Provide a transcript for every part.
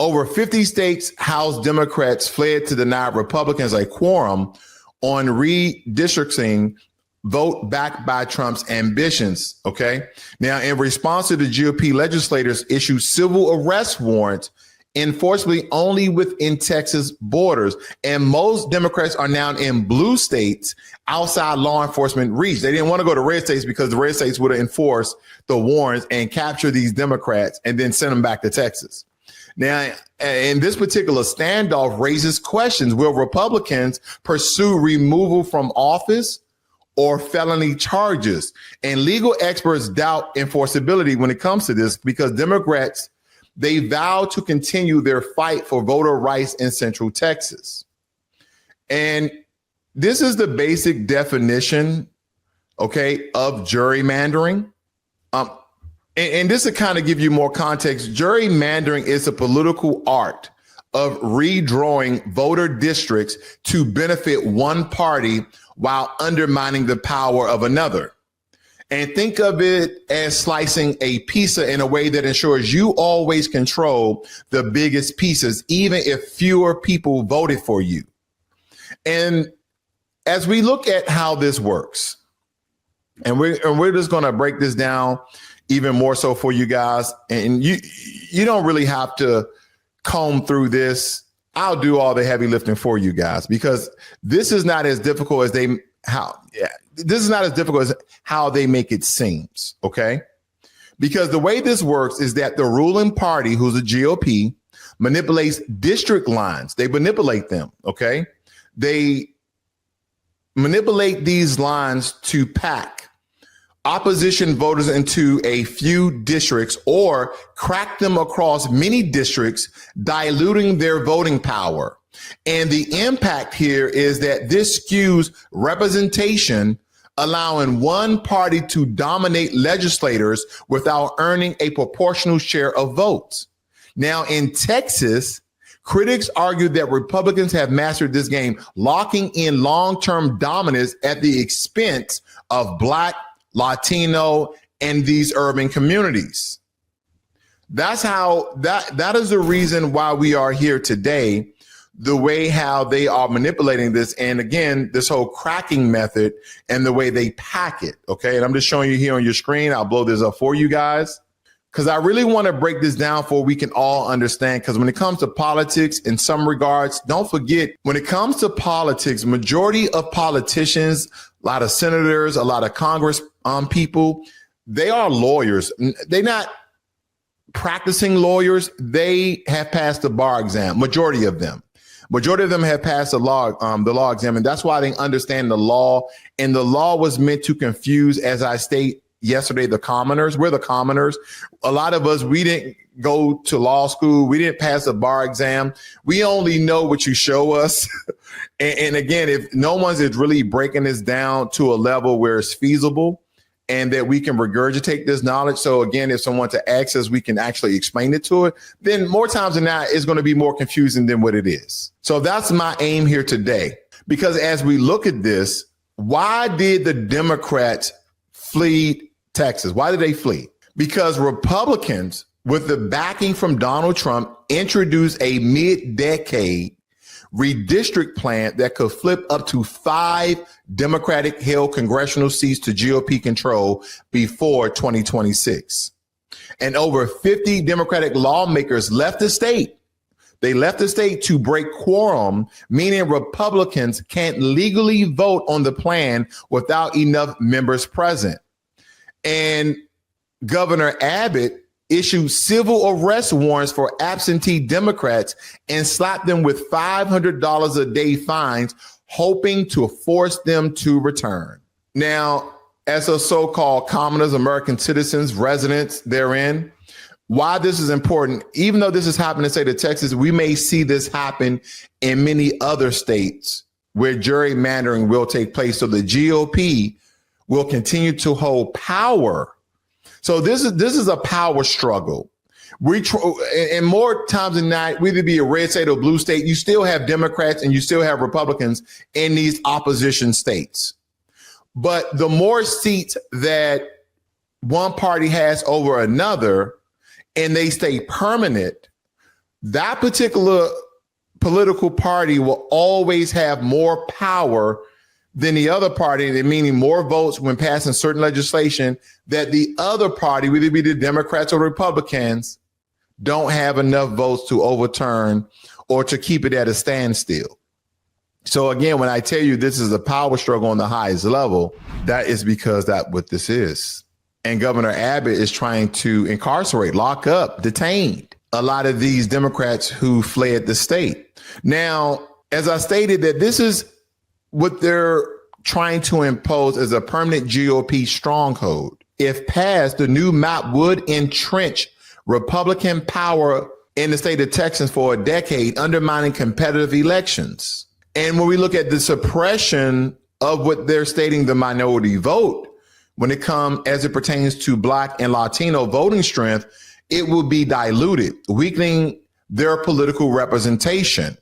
Over 50 states House Democrats fled to deny Republicans a quorum on redistricting vote backed by Trump's ambitions. Okay. Now, in response to the GOP legislators issued civil arrest warrants enforceably only within Texas borders. And most Democrats are now in blue states outside law enforcement reach. They didn't want to go to red states because the red states would have enforced the warrants and capture these Democrats and then send them back to Texas. Now, in this particular standoff raises questions. Will Republicans pursue removal from office or felony charges? And legal experts doubt enforceability when it comes to this because Democrats, they vow to continue their fight for voter rights in Central Texas. And this is the basic definition, okay, of gerrymandering. And this will kind of give you more context. Gerrymandering is a political art of redrawing voter districts to benefit one party while undermining the power of another. And think of it as slicing a pizza in a way that ensures you always control the biggest pieces, even if fewer people voted for you. And as we look at how this works, and we're just going to break this down even more so for you guys. And you don't really have to comb through this. I'll do all the heavy lifting for you guys because this is not as difficult as this is not as difficult as how they make it seems. Okay. Because the way this works is that the ruling party, who's the GOP, manipulates district lines. They manipulate them. Okay. They manipulate these lines to pack opposition voters into a few districts or crack them across many districts, diluting their voting power. And the impact here is that this skews representation, allowing one party to dominate legislators without earning a proportional share of votes. Now, in Texas, critics argue that Republicans have mastered this game, locking in long-term dominance at the expense of Black, Latino, and these urban communities. That's how that is the reason why we are here today, the way how they are manipulating this. And again, this whole cracking method and the way they pack it. OK, and I'm just showing you here on your screen. I'll blow this up for you guys because I really want to break this down for we can all understand. Because when it comes to politics, in some regards, don't forget, when it comes to politics, majority of politicians, a lot of senators, a lot of Congress people, they are lawyers. They're not practicing lawyers. They have passed the bar exam. Majority of them have passed the law exam. And that's why they understand the law. And the law was meant to confuse, as I stated yesterday, the commoners. We're the commoners. A lot of us, we didn't go to law school. We didn't pass the bar exam. We only know what you show us. And again, if no one's is really breaking this down to a level where it's feasible and that we can regurgitate this knowledge. So again, if someone to ask us, we can actually explain it to it, then more times than not, it's going to be more confusing than what it is. So that's my aim here today, because as we look at this, why did the Democrats flee Texas? Why did they flee? Because Republicans, with the backing from Donald Trump, introduced a mid-decade redistrict plan that could flip up to 5 Democratic-held congressional seats to GOP control before 2026. And over 50 Democratic lawmakers left the state. They left the state to break quorum, meaning Republicans can't legally vote on the plan without enough members present. And Governor Abbott issued civil arrest warrants for absentee Democrats and slapped them with $500 a day fines, hoping to force them to return. Now, as a so-called commoners, American citizens, residents therein, why this is important, even though this is happening in the state of Texas, we may see this happen in many other states where gerrymandering will take place. So the GOP will continue to hold power. So this is a power struggle. And more times than not, whether it be a red state or blue state, you still have Democrats and you still have Republicans in these opposition states. But the more seats that one party has over another, and they stay permanent, that particular political party will always have more power than the other party, meaning more votes when passing certain legislation that the other party, whether it be the Democrats or Republicans, don't have enough votes to overturn or to keep it at a standstill. So again, when I tell you this is a power struggle on the highest level, that is because that's what this is. And Governor Abbott is trying to incarcerate, lock up, detain a lot of these Democrats who fled the state. Now, as I stated, that this is what they're trying to impose as a permanent GOP stronghold. If passed, the new map would entrench Republican power in the state of Texas for a decade, undermining competitive elections. And when we look at the suppression of what they're stating the minority vote, when it comes as it pertains to Black and Latino voting strength, it will be diluted, weakening their political representation.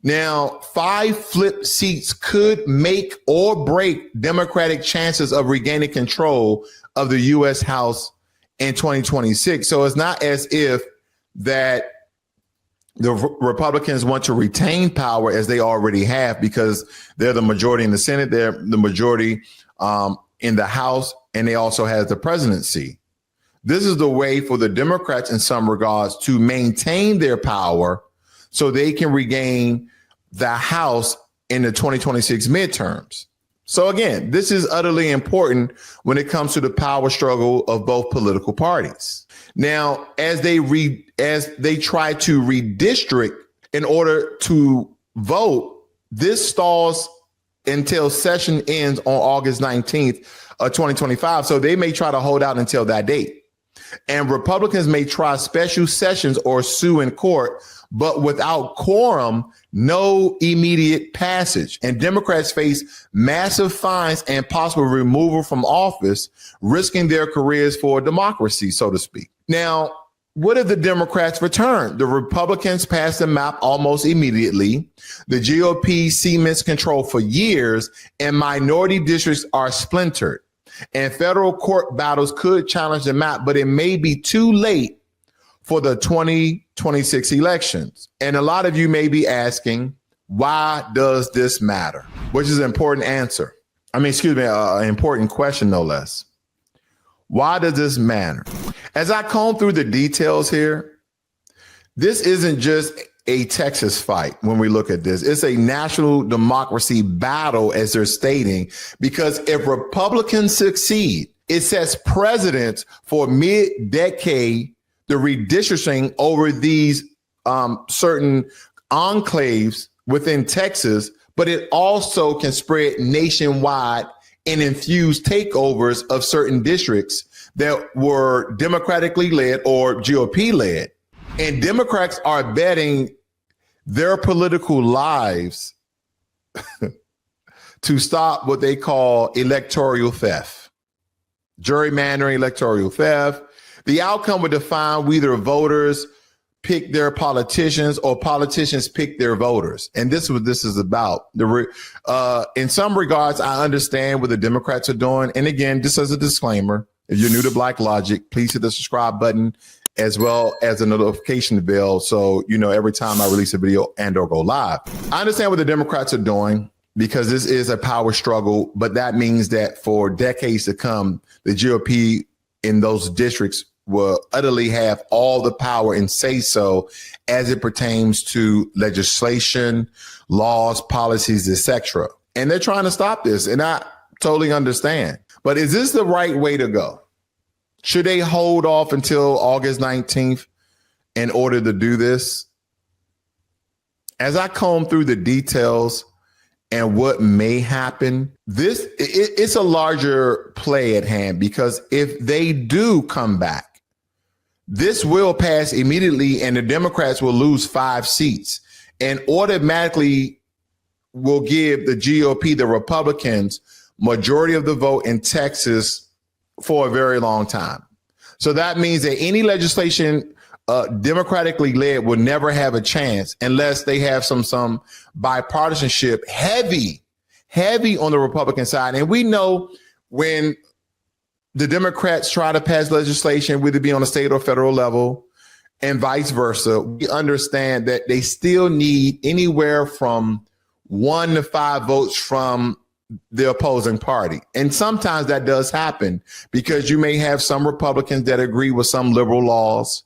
Now, 5 flip seats could make or break Democratic chances of regaining control of the U.S. House in 2026. So it's not as if that the Republicans want to retain power as they already have, because they're the majority in the Senate, they're the majority in the House, and they also have the presidency. This is the way for the Democrats in some regards to maintain their power so they can regain the House in the 2026 midterms. So again, this is utterly important when it comes to the power struggle of both political parties. Now, as they try to redistrict in order to vote, this stalls until session ends on August 19th of 2025. So they may try to hold out until that date. And Republicans may try special sessions or sue in court, but without quorum, no immediate passage. And Democrats face massive fines and possible removal from office, risking their careers for democracy, so to speak. Now, what if the Democrats return? The Republicans pass the map almost immediately. The GOP cements control for years, and minority districts are splintered. And federal court battles could challenge the map, but it may be too late for the 2026 elections. And a lot of you may be asking, why does this matter? Which is an important answer. An important question, no less. Why does this matter? As I comb through the details here, this isn't just a Texas fight when we look at this. It's a national democracy battle, as they're stating, because if Republicans succeed, it sets precedents for mid-decade the redistricting over these certain enclaves within Texas, but it also can spread nationwide and infuse takeovers of certain districts that were democratically led or GOP led. And Democrats are betting their political lives to stop what they call electoral theft, gerrymandering, electoral theft. The outcome would define whether voters pick their politicians or politicians pick their voters. And this is what this is about. In some regards, I understand what the Democrats are doing. And again, just as a disclaimer, if you're new to Blacklogic, please hit the subscribe button as well as the notification bell, so you know every time I release a video and or go live. I understand what the Democrats are doing because this is a power struggle, but that means that for decades to come, the GOP in those districts will utterly have all the power and say so as it pertains to legislation, laws, policies, etc. And they're trying to stop this, and I totally understand. But is this the right way to go? Should they hold off until August 19th in order to do this? As I comb through the details and what may happen, it's a larger play at hand, because if they do come back, this will pass immediately and the Democrats will lose 5 seats and automatically will give the GOP, the Republicans, majority of the vote in Texas for a very long time. So that means that any legislation democratically led will never have a chance unless they have some bipartisanship heavy on the Republican side. And we know when the Democrats try to pass legislation, whether it be on a state or federal level, and vice versa, we understand that they still need anywhere from 1 to 5 votes from the opposing party. And sometimes that does happen because you may have some Republicans that agree with some liberal laws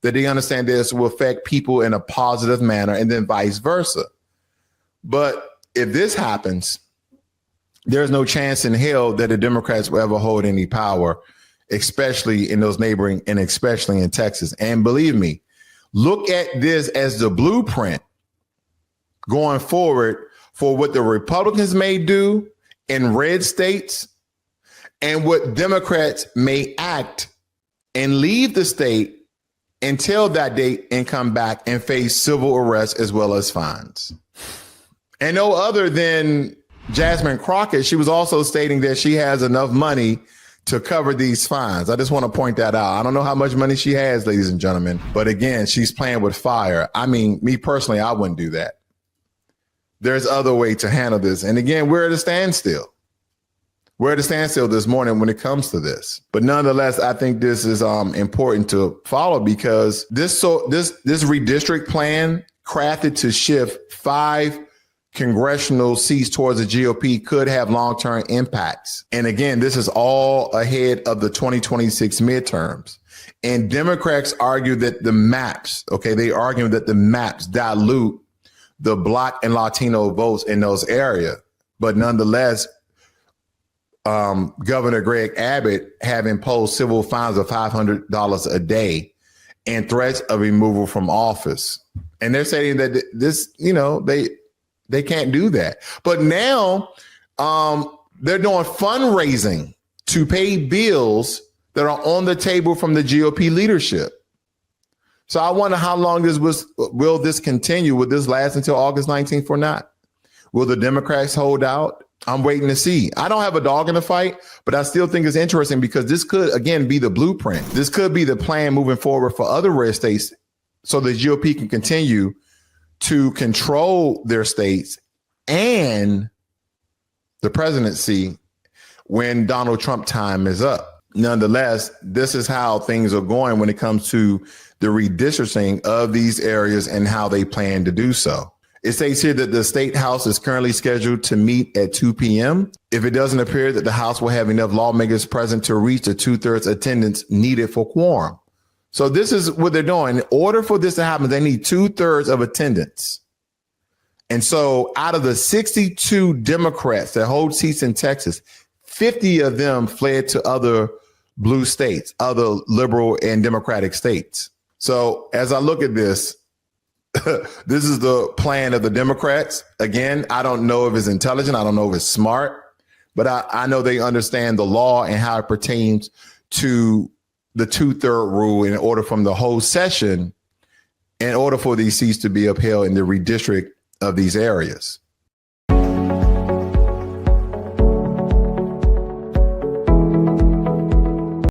that they understand this will affect people in a positive manner, and then vice versa. But if this happens, there's no chance in hell that the Democrats will ever hold any power, especially in those neighboring and especially in Texas. And believe me, look at this as the blueprint going forward for what the Republicans may do in red states and what Democrats may act and leave the state until that date and come back and face civil arrest as well as fines. And no other than Jasmine Crockett, she was also stating that she has enough money to cover these fines. I just want to point that out. I don't know how much money she has, ladies and gentlemen, but again, she's playing with fire. I mean, me personally, I wouldn't do that. There's other way to handle this. And again, we're at a standstill. We're at a standstill this morning when it comes to this. But nonetheless, I think this is important to follow because this redistrict plan crafted to shift 5 congressional seats towards the GOP could have long-term impacts. And again, this is all ahead of the 2026 midterms. And Democrats argue that the maps, they argue that the maps dilute the Black and Latino votes in those areas. But nonetheless, Governor Greg Abbott have imposed civil fines of $500 a day and threats of removal from office. And they're saying that this, they can't do that. But now they're doing fundraising to pay bills that are on the table from the GOP leadership. So I wonder how long will this continue? Will this last until August 19th or not? Will the Democrats hold out? I'm waiting to see. I don't have a dog in the fight, but I still think it's interesting because this could, again, be the blueprint. This could be the plan moving forward for other red states so the GOP can continue to control their states and the presidency when Donald Trump time is up. Nonetheless, this is how things are going when it comes to the redistricting of these areas and how they plan to do so. It states here that the state house is currently scheduled to meet at 2 p.m. if it doesn't appear that the house will have enough lawmakers present to reach the 2/3 attendance needed for quorum. So this is what they're doing. In order for this to happen, they need 2/3 of attendance. And so out of the 62 Democrats that hold seats in Texas, 50 of them fled to other blue states, other liberal and democratic states. So as I look at this, this is the plan of the Democrats. Again, I don't know if it's intelligent. I don't know if it's smart, but I know they understand the law and how it pertains to the 2/3 rule in order from the whole session, in order for these seats to be upheld in the redistrict of these areas.